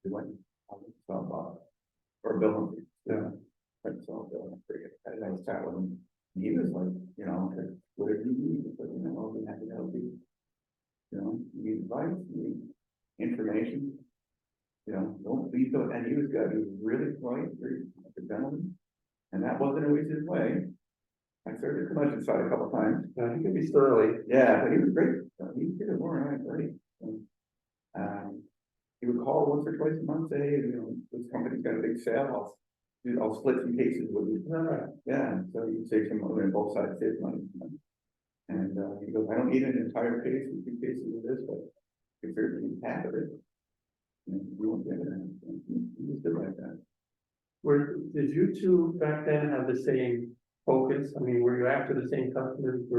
We went, saw or Bill, yeah, I saw Bill, I forget, I had a nice chat with him. And he was like, you know, whatever you need, but you know, we have to help you. You know, you need advice, you need information. You know, don't please don't, and he was good, he was really polite, very like a gentleman. And that wasn't always his way. I started to come inside a couple times. He could be surly. Yeah, but he was great. He did it more than great. He would call once or twice a month, say, hey, you know, this company's got a big sale. I'll split some cases with you. All right. Yeah, so you save some money on both sides, save money. And he goes, I don't need an entire case with 2 cases of this, but if there's half of it, you know, we won't get it. He just did like that. Did you two back then have the same focus? I mean, were you after the same customers? I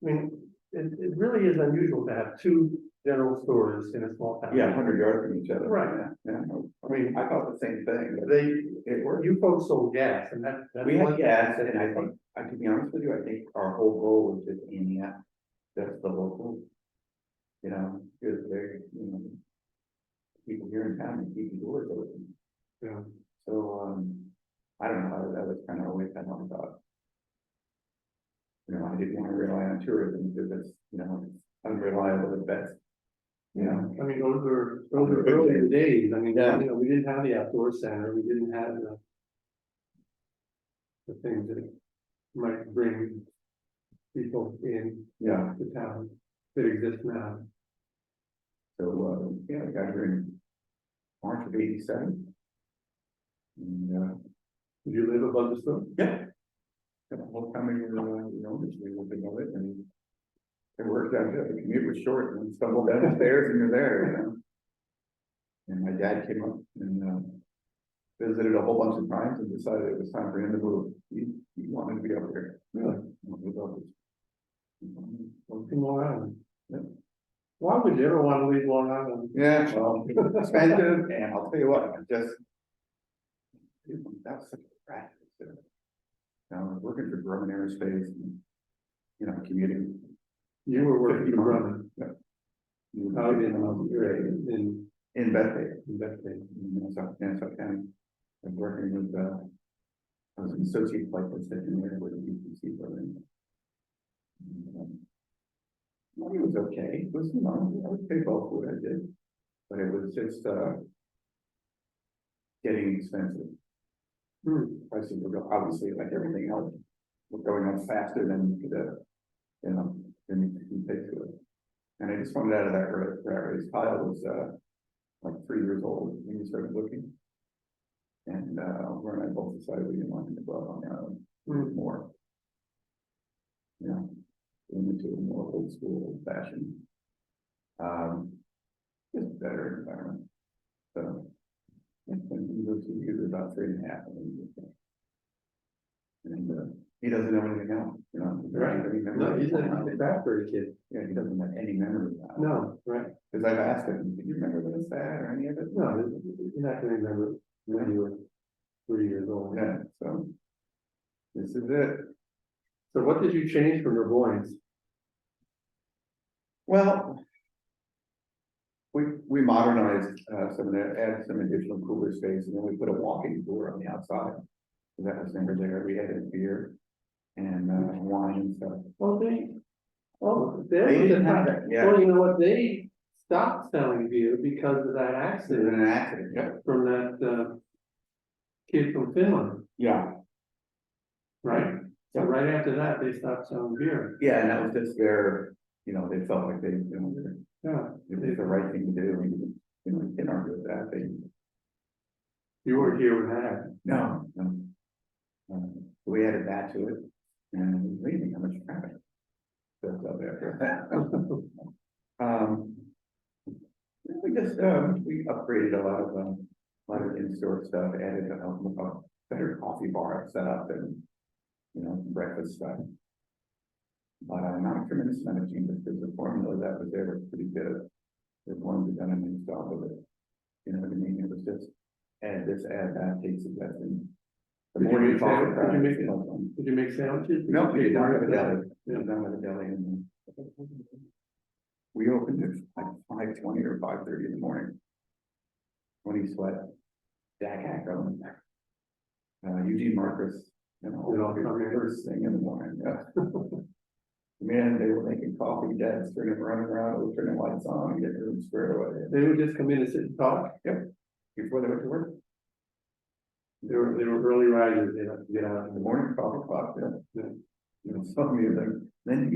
mean, it really is unusual to have 2 general stores in a small town. Yeah, 100 yards from each other. Right. Yeah. I mean, I thought the same thing. But it worked. You folks sold gas, and that's We one had gas, and I think, to be honest with you, I think our whole goal was just aiming at just the local, you know, because they're, you know, people here in town and keep the doors open. Yeah. So, I don't know, that was kind of always kind of my thought. You know, I didn't want to rely on tourism because it's, you know, it's unreliable at best. You know, I mean, those were earlier days. I mean, Yeah. you know, we didn't have the outdoor center. We didn't have the things that might bring people in yeah. to town that exist now. So, yeah, I got here in March of '87. And, Did you live above the store? yeah. The whole time we were, you know, just looking at it and it worked out good. The commute was short and stumbled down the stairs and you're there, you know. And my dad came up and visited a whole bunch of times and decided it was time for him to move. He wanted to be up there. Really? We loved it. From Long Island. Yeah. Why would you ever want to leave Long Island? Yeah, well, it's expensive, and I'll tell you what, that was such a practice. Working for Grumman Aerospace, and, you know, commuting. You were working for Grumman. Yeah. Out in In Bethpage. Bethpage. In Nassau County. I was working with, I was an associate flight engineer with the UPC program. Money was okay. It was, you know, I would pay well for what I did, but it was just getting expensive. Prices were obviously, like everything else, were going up faster than you could, you know, than you could pay to it. And I just wanted out of that rat race. Kyle was like 3 years old when we started looking, and Laura and I both decided we didn't want him to go out on our own more. You know, into a more old school, old fashioned, just better environment. So. He lives about 3.5, and he doesn't know anything else, you know. Right. No, he's a Craftsbury kid. Yeah, he doesn't have any memory of that. No, right. Because I've asked him, do you remember this, that, or any of it? No, you're not going to remember when you were 3 years old. Yeah, so this is it. So what did you change from your boys? Well, we modernized some of that, added some additional cooler space, and then we put a walking cooler on the outside. So that was never there. We added beer and wine and stuff. They didn't have that. Yeah. Well, you know what? They stopped selling beer because of that accident. An accident, yeah. From that kid from Finland. Yeah. Right. So right after that, they stopped selling beer. Yeah, and that was just their, you know, they felt like they, you know, it was the right thing to do. And, you know, you can't argue with that. You weren't here when that happened. No. We added that to it, and it was amazing how much traffic built up after that. We just we upgraded a lot of in-store stuff, added a better coffee bar set up, and you know, breakfast stuff. But not a tremendous amount of changes because the formula that was there was pretty good. There's one that done an install with it. You know what I mean? It was just add this, add that, take suggestions. Did you make sandwiches? No, we did not have a deli. We did not have a deli. we opened at like 5:20 or 5:30 in the morning. When he sweat, Jack Ackland, Eugene Marcus, first thing in the morning, yeah. Man, they were making coffee, Dad's turning, running around, turning lights on, and getting room squared away. They would just come in and sit and talk. Yep, before they went to work. They were early risers. They had to get out In the morning, coffee clock, yeah. Yeah. You know, some music, then,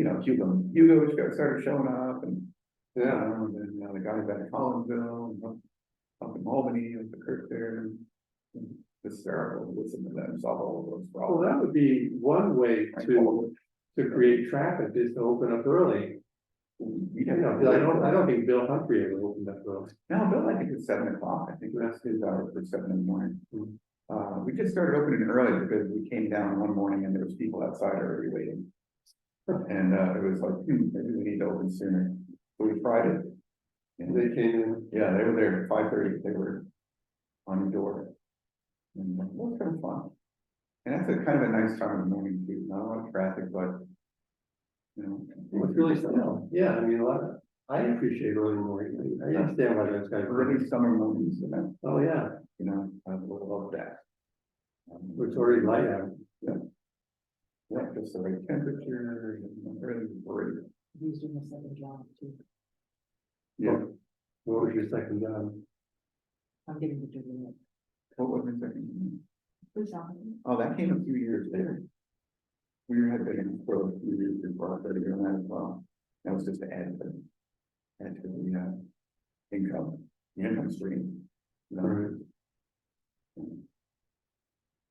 Hugo started showing up, and, and then, the guys back in Collinsville, and up in Albany, with the Kirk there, and hysterical to listen to them solve all of those Well, problems. that would be one way to create traffic, is to open up early. I don't think Bill Humphrey ever opened up early. No, Bill, I think it's 7 o'clock, I think that's his hours for 7 in the morning. We just started opening early because we came down one morning and there was people outside already waiting. And it was like, maybe we need to open sooner. So we tried it. And They came in. yeah, they were there at 5:30, they were on the door. And it was kind of fun. And that's a kind of a nice time of the morning too, not a lot of traffic, but. It's really something. Yeah, I mean, I appreciate early morning. I understand why that's kind of Early summer mornings, Oh, yeah, I love that. it's already light out. Yeah, just the right temperature, and early bird. He's doing a second job too. Yeah, What was your second job? I'm getting to do it. what was the second? Who's on? Oh, that came a few years later. We had been for a few years before I started doing that as well. That was just to add to the income stream.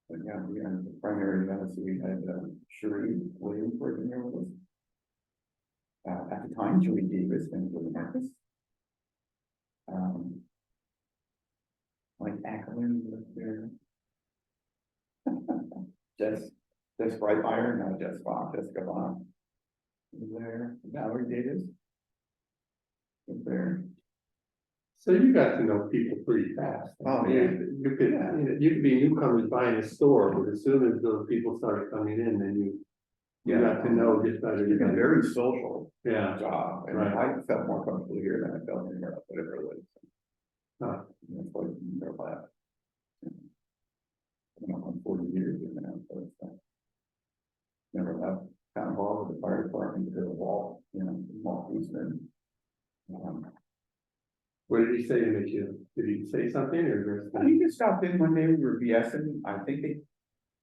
But yeah, we had the primary, so we had Sheree Williams working there with us. At the time, Julie Davis and Julie Marcus. Mike Ackerman was there. Jess Breitmeyer, not Jess Bach, Jessica Bach. Was there, Valerie Davis. Was there. So you got to know people pretty fast. Oh, yeah. yeah. You could be newcomers buying a store, but as soon as those people started coming in, then you got to know just better. It's a very social job, and right. I felt more comfortable here than I felt anywhere else, whatever it was. That's why they're glad. I'm 40 years in now, so it's never left town hall with the fire department to the wall, wall policeman. What did he say to make you? Did he say something or? He just stopped in one day, we were BSing, I think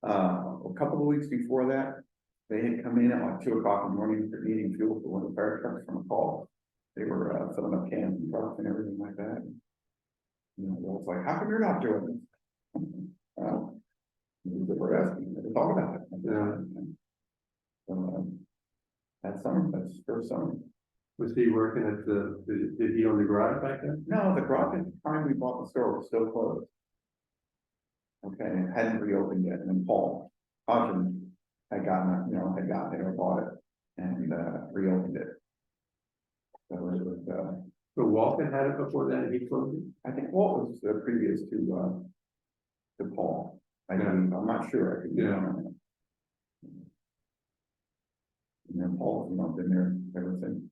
a couple of weeks before that, they had come in at like 2 o'clock in the morning for needing fuel for one of the fire trucks from a call. They were filling up cans and trucks and everything like that. It was like, how come you're not doing this? They were asking, they talk about it. So, that summer, that's first summer. Was he working at did he own the garage back then? No, the garage at the time we bought the store was still closed. Okay, it hadn't reopened yet, and then Paul Houghton had gotten there and bought it and reopened it. So it was So Walton had it before that and he closed it? I think Walt was previous to Paul. I'm not sure. I could be wrong on that. And then Paul's been there ever since.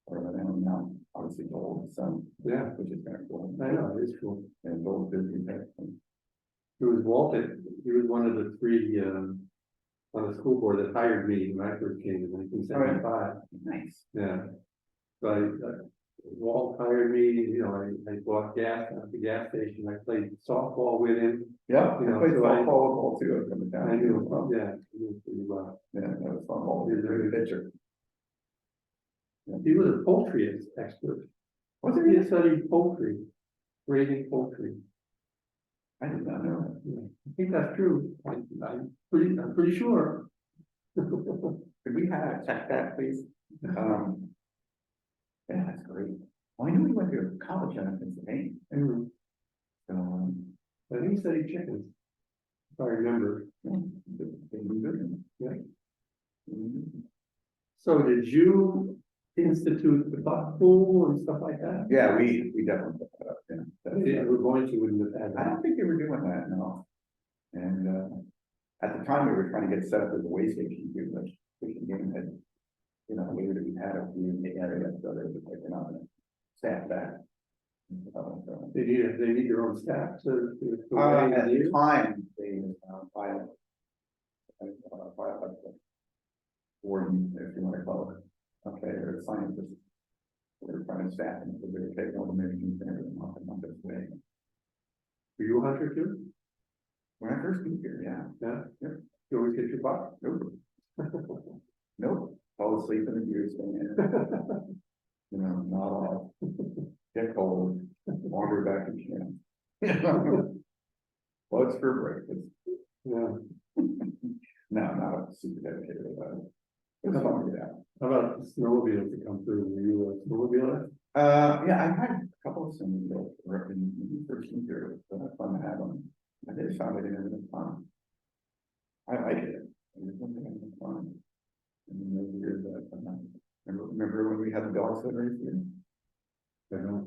Or now, obviously the oldest son. Yeah, Which is kind of cool. I know, it is cool. And old busy. It was Walton, he was one of the three on the school board that hired me when I first came in 1975. Nice. Yeah. So Walt hired me, I bought gas at the gas station, I played softball with him. Yeah, You know, I played so softball too. From the town. I knew him, yeah, I knew him pretty well. Yeah, that was softball. He was a really pitcher. He was a poultry expert. Was He he? had studied poultry, raising poultry. I did not know that. Yeah, I think that's true. I'm pretty sure. Could we check that, please? Yeah, that's great. Well, I knew he went to college out in Pennsylvania. So, I think he studied chickens, if I remember. yeah. So did you institute the buck pool and stuff like that? Yeah, we definitely put that up, yeah. Yeah, we're going to in the past. I don't think they were doing that, no. And at the time, we were trying to get set up as a way station too, but Fishing Game had you know, we would have had a few in the area, so they would take another staff that. So, They need their own staff to. at the time, they, file, warden, if you want to call it, okay, or scientists. We were trying to staff them, because they were taking all the measurements and everything off and on this way. Were you a hunter too? When I first moved here, yeah. Yeah. Yep. You always get your buck? Nope. Nope, fall asleep in the gear stand, you know, not all, get cold, wander back to camp. What's for breakfast? Yeah. No, not super dedicated about it. It was fun to get out. How about the snowmobiles that come through? Were you a snowmobiler? Yeah, I've had a couple of snowmobiles in the first year, so that's fun to have them. I just found it in everything fun. I like it. I just want to have it fun. And then those years that, remember when we had the dog sit race here?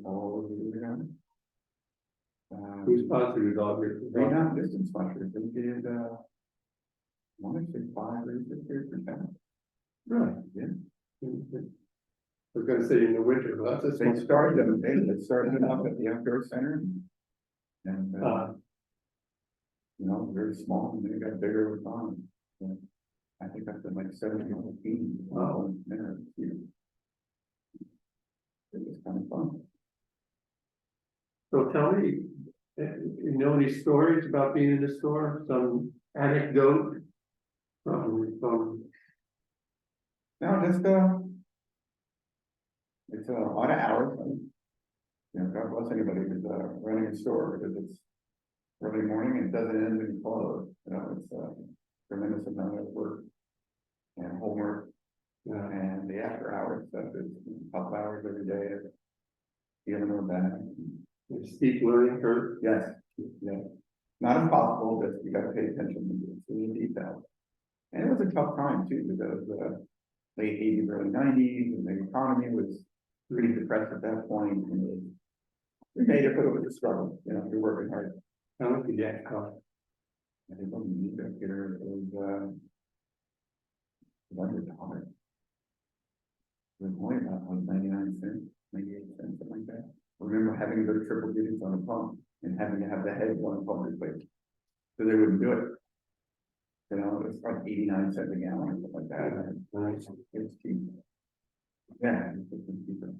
All over the ground. Who sponsored your dog race? Right now, distance sponsors, they did, I want to say 5 races here for town. Really? Yeah. I was gonna say in the winter, but that's a They small. started them, they started them up at the outdoor center. And, you know, very small, and then it got bigger with time. So, I think I've been like 17. Wow. Yeah, it's huge. It was kind of fun. So tell me, you know any stories about being in the store? Some anecdote from. No, just, it's a lot of hours. And, you know, God bless anybody who's, running a store, because it's early morning and it doesn't end when you close. You know, it's a tremendous amount of work and homework. Yeah. And the after hours stuff is a couple hours every day. Dealing with that. Steep learning curve. Yes, yeah. Not impossible, but you gotta pay attention to the details. And it was a tough time too, because late 80s, early 90s, and the economy was pretty depressed at that point. And we made it, but it was a struggle, you know, we're working hard. How much did that cost? I think when we got here, it was $100. It was only about like 99 cents, 98 cents, something like that. I remember having to go to triple digits on a pump and having to have the head on pump replaced. So they wouldn't do it. You know, it was like 89 cents a gallon or something like that. And Nice. it's cheap. Yeah, it's cheaper.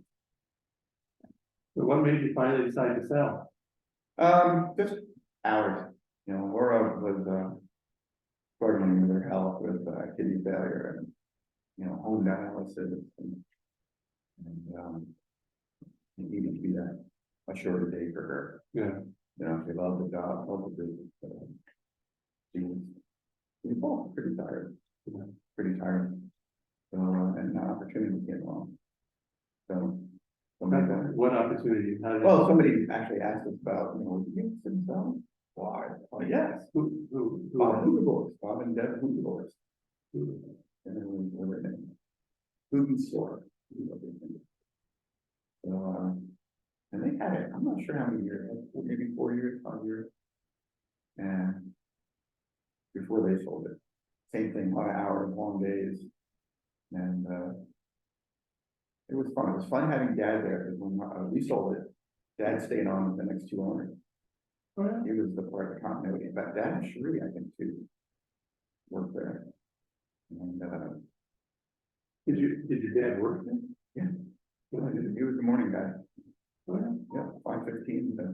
So what made you finally decide to sell? Just hours. You know, Laura was struggling with her health with kidney failure and, you know, home dialysis and it needed to be a shorter day for her. Yeah. You know, she loved the job, loved the business. She was both pretty tired, you know, pretty tired. So, and an opportunity came along. So, What opportunity? How did- well, somebody actually asked us about, you know, would you get some selling? Why? Oh, yes. Bob Hooverboards, Bob and Deb Hooverboards. And then we were in a food store. So, and they had it, I'm not sure how many years, maybe 4 years, 5 years. And before they sold it, same thing, a lot of hours, long days. And it was fun. It was fun having Dad there, because when we sold it, Dad stayed on with the next 2 owners. Oh, yeah. He was the part of the continuity, but Dad and Sheree, I think, too, worked there. And Did your dad work there? yeah, he was the morning guy. Oh, yeah. Yeah, 5:15 to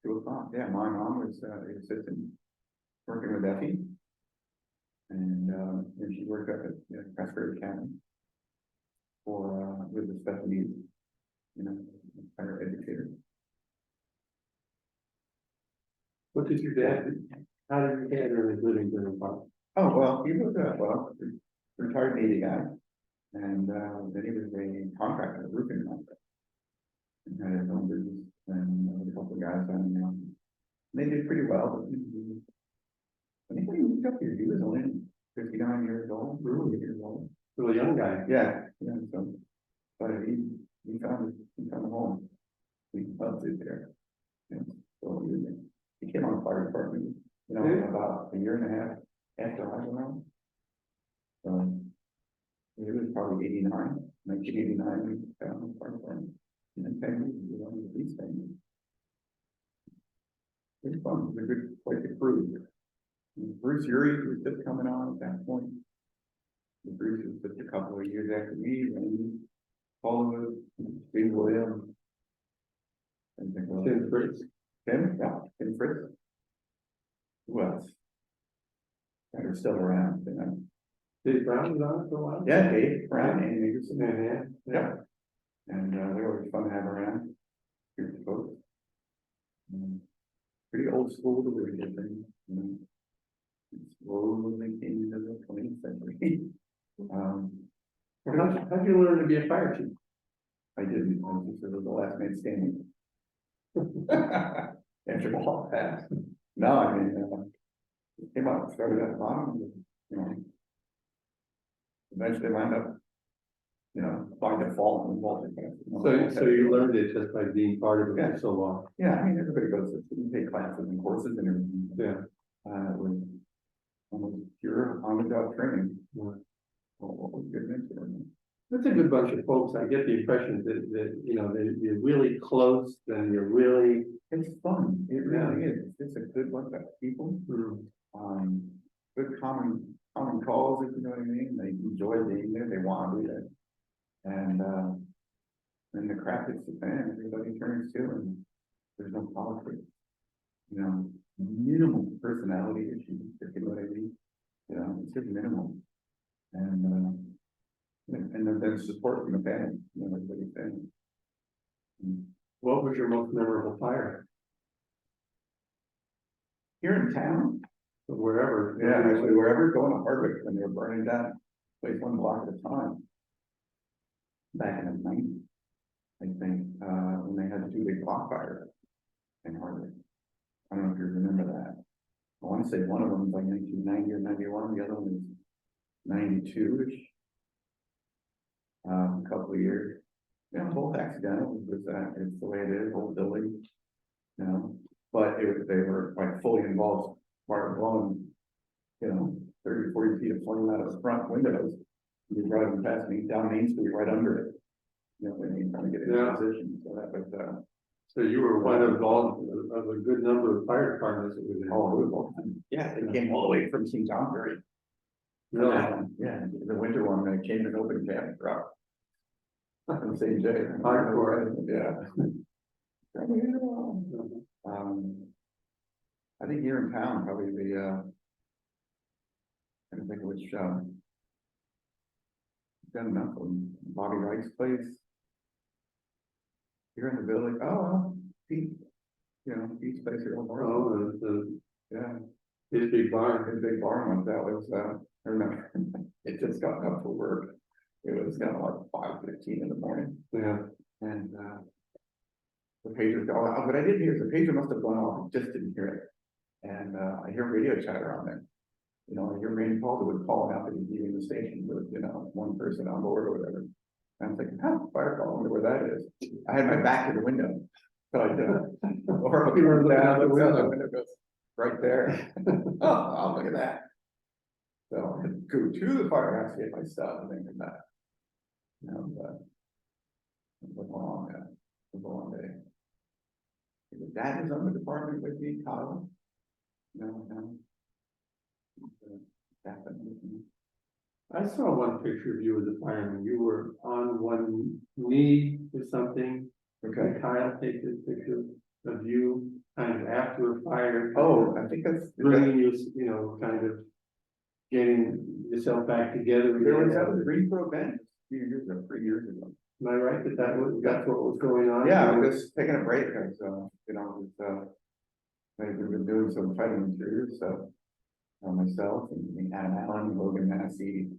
2 o'clock. Yeah, my mom was the assistant working with Effie. And then she worked up at Craftsbury Academy for with the special needs, you know, higher educator. What did your dad do? How did your dad earn his living during the farm? Oh, well, he was retired Navy guy. And then he was a contractor, a roofing contractor. And had his own business and a couple of guys on, you know, they did pretty well. But I think when he moved up here, he was only 59 years old, really years old. Still a young guy. Yeah, so, but he found a home. He loved it there. And so he came on the fire department, you know, Yeah. about a year and a half after I went on. It was probably 1989, we found part of them. And then 10 years, we went with these things. It was fun, it was a good place to cruise. And Bruce Urey was just coming on at that point. The Bruce was just a couple of years after me, and Paul, Steve Williams. And Tim Fritz. Tim Fritz. Who else? That are still around, you know. Dave Brown was on it for a while? Yeah, Dave Brown and Nicholson. Yeah. And they're always fun to have around. Here's the folks. Pretty old school the way they did things, you know. Slowly came into the 20th century. How'd you learn to be a fire chief? I didn't, I just was the last man standing. After all passed. No, I mean, came out, started at the bottom, you know. Eventually wind up, you know, by default in multi-class. So you learned it just by being part of it for so long. Yeah, I mean, everybody goes to, you take classes and courses and everything. Yeah. It was almost pure on-the-job training. Yeah. What was good mentoring. That's a good bunch of folks. I get the impression that you know, that you're really close and you're really. It's fun, it really is, it's a good bunch of people. Good common calls, if you know what I mean, they enjoy being there, they want to be there. And the craft hits the fan, everybody turns to, and there's no politics. You know, minimal personality issues, if you know what I mean. You know, it's just minimal. And then support from the family, you know, everybody's family. What was your most memorable fire? Here in town, Wherever. yeah, actually, wherever, going to Hardwick, when they were burning down, place one block at a time. Back in the 90s, I think, when they had the two big block fires in Hardwick. I don't know if you remember that. I want to say one of them was like 1990 or 91, the other one was 92-ish. A couple of years. You know, both accidental, it's the way it is, whole building, you know, but they were like fully involved, part of blowing, you know, 30, 40 feet of flame out of the front windows. You're driving past me down Main Street right under it. You know, when you're trying to get in position, so that was, So you were one of a good number of fire departments that were there. oh, yeah, it came all the way from St. Johnbury. Really? Yeah, the winter one, they came in open camp route. From St. J. Hardcore. Yeah. I think here in town, probably I don't think which, done enough on Bobby Wright's place. Here in the village, Pete, you know, Pete's place here on the road. Oh, Yeah, his big barn. his big barn one, that was, I remember, it just got up for work. It was kind of like 5:15 in the morning. Yeah. And, the pager go out, but I didn't hear, the pager must have gone off, I just didn't hear it. And, I hear radio chatter on there. You know, your main caller would call out that he's leaving the station with, you know, one person on board or whatever. And I'm thinking, fire call, I wonder where that is. I had my back to the window. So I did. Or You were looking down, out the looks out window. window goes right there. Oh, look at that. So I had to go to the firehouse, get my stuff and then come back. You know, but it was a long day. His dad was on the department with me, Kyle. No. I saw one picture of you as a fireman. You were on one knee or something. Okay. And Kyle takes this picture of you kind of after a fire. Oh, I think that's. Bringing you know, kind of getting yourself back together. There was again. that Greensboro Bend a few years ago, 3 years ago. Am I right that's what was going on? Yeah, I was taking a break, because, you know, we've been doing some fighting interiors, so. Myself and Adam Allen, Logan Massey,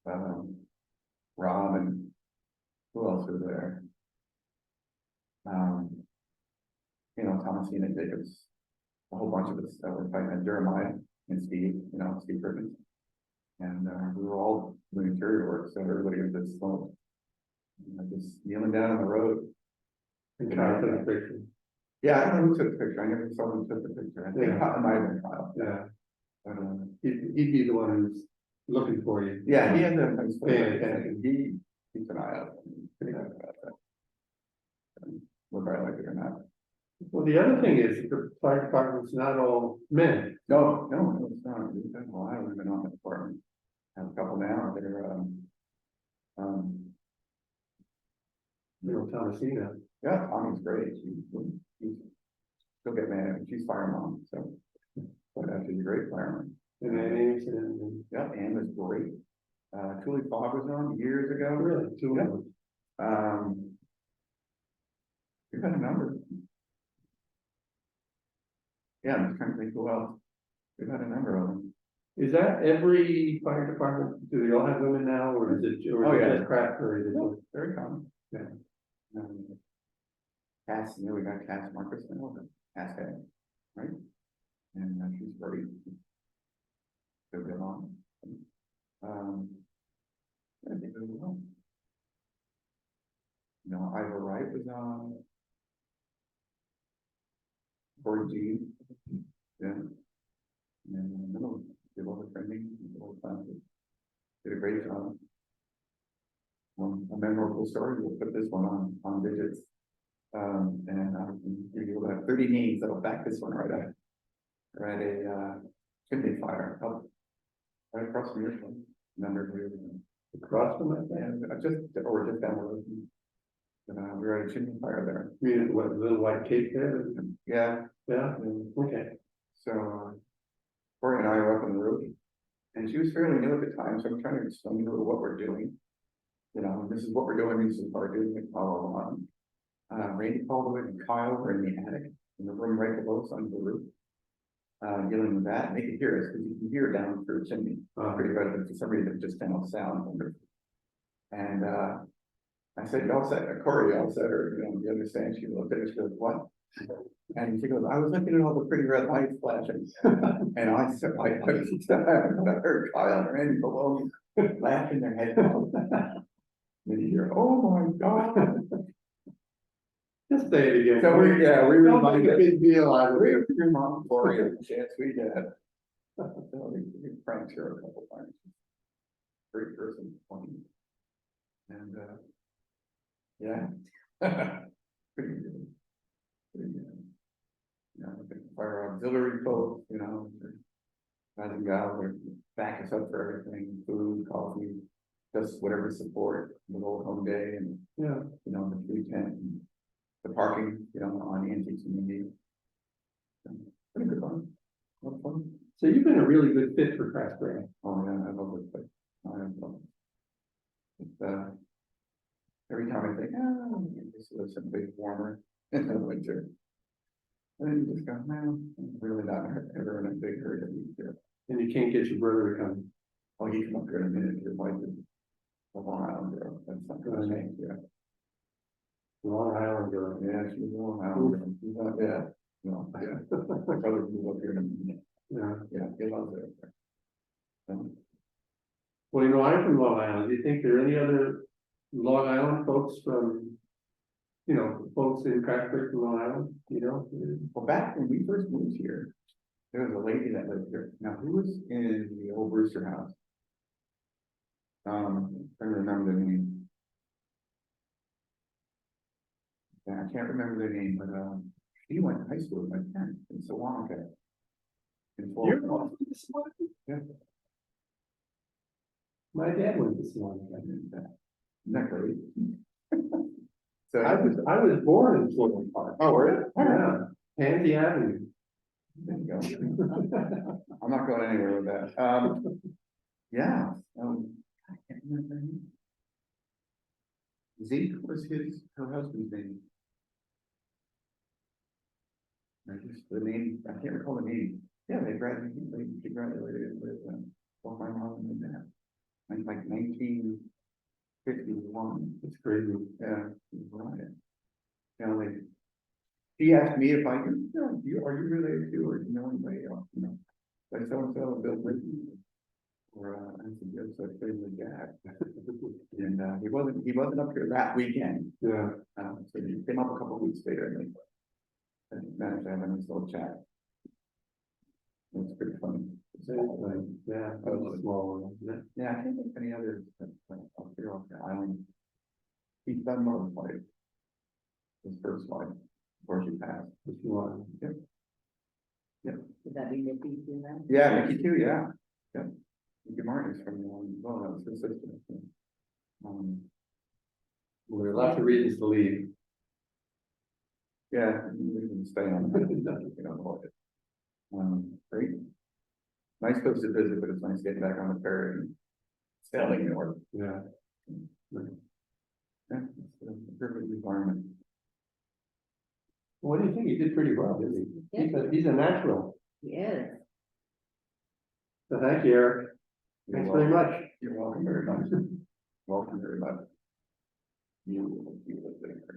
Rob, and who else was there? You know, Thomasina Jacobs, a whole bunch of us that were fighting, Jeremiah and Steve, you know, Steve Britton. And we were all doing interior work, so everybody was just slow. Just kneeling down on the road. And Kyle took a picture. Yeah, I don't know who took the picture. I never saw who took the picture. I think it might have been Kyle. Yeah. But, He'd be the one who's looking for you. Yeah, he has a nice Yeah, place, he keeps an eye out. Whether I like it or not. Well, the other thing is, the fire department's not all men. No, it's not, we've got a lot of women on the department, have a couple now, they're, You know, Thomasina. yeah, Tommy's great, she'll get mad, she's fire mom, so. But she's a great fireman. And then Anderson and Yeah, Ann was great. Julie Fogg was on years ago. really, two of them. We've had a number. Yeah, I'm just trying to think who else. We've had a number of them. Is that every fire department, do they all have women now, or is it, Oh, yeah. just Craftbury? Very common. Yeah. Cass, you know, we got Cass Marcus now, but Cass had, right? And she's great. So good on. I think it was well. You know, Ivor Wright was on. Corey G. Yeah. And no, did all the training, did a great job. A memorable story, we'll put this one on digits. And I can give you about 30 names that'll back this one right up. Right, a chimney fire up right across from your place. Number two. Across from that, And just down the road. We were at a chimney fire there. you mean, what, little white cake there? Yeah, Yeah, okay. so Corey and I were up on the roof, and she was fairly new at the time, so I'm trying to explain to her what we're doing. You know, this is what we're doing, this is what we're doing, and follow on. Randy Caldwell and Kyle were in the attic, in the room right below us on the roof. Dealing with that, and they could hear us, because you can hear down through the chimney, pretty good, but for some reason it just cannot sound. And I said, y'all said, Corey, y'all said, or, you know, you understand, she looked at us, she goes, what? And she goes, I was looking at all the pretty red lights flashing. And I said, I heard Kyle and Randy below me laughing their heads off. And you hear, oh my God. Just say it again. So we Don't make reminded. a big deal out of We it. reminded Corey of the chance we did. So we pranked her a couple times. Great person, funny. And, yeah. Pretty good. Pretty good. You know, the fire auxiliary folks, you know, guys and gals are back us up for everything, food, coffee, just whatever support, the whole home day and, Yeah, you know, the free tent, and the parking, you know, on Antiques and Indies. Pretty good fun. A lot of fun. so you've been a really good fit for Craftsbury. Oh, yeah, I love this place. I love it. It's, every time I think, this was a bit warmer in the winter. And then you just go, man, I'm really not ever in a big hurry to be here. And you can't get your brother to come. Oh, he come up here in a minute, your wife is a Long Island girl, that's not gonna change, yeah. Long Island girl. Yeah, she's a Long Island girl, she's not, yeah, no, yeah. My brother moved up here in a minute, Yeah. he loves it. Well, you know, I'm from Long Island. Do you think there are any other Long Island folks from, you know, folks in Craftsbury from Long Island, you know? Well, back when we first moved here, there was a lady that lived here. Now, who was in the old Brewster house? Trying to remember the name. Yeah, I can't remember their name, but, she went to high school with my parents in Sewanca. You're from this one? Yeah. My dad went to this one. Isn't that great? So I was born in Floyd Park. oh, were you? Yeah, Pansy Avenue. There you go. I'm not going anywhere with that. Yeah, I can't remember her name. Zeke was her husband's name. I just, the name, I can't recall the name. Yeah, she graduated with, both my mom and my dad. Like 1951. It's crazy. Yeah, right. You know, like, she asked me if I knew, are you related to, or do you know anybody else, you know? Like so-and-so, Bill Britton. Or, I said, yes, I played with Dad. And, he wasn't up here that weekend. Yeah. So he came up a couple of weeks later and they managed to have a nice little chat. It was pretty funny. Same thing, yeah, that was a small one, isn't it? Yeah, I think there's any others, I'll figure out the island. He's done Mother's Life. His first life, before she passed. If you want. Would that be Nikki doing that? Yeah, Mickey too, yeah. Yep. Mickey Martin is from, well, that was his sister. Well, there are lots of reasons to leave. Yeah, we can stay on, you know, avoid it. Great. Nice place to visit, but it's nice getting back on the ferry and sailing north. Yeah. Yeah, it's a perfect environment. What do you think? He did pretty well, didn't he? He's a natural. Yes. So thank you, Eric. You're Thanks very welcome. much. You're welcome very much. Welcome very much. You live there.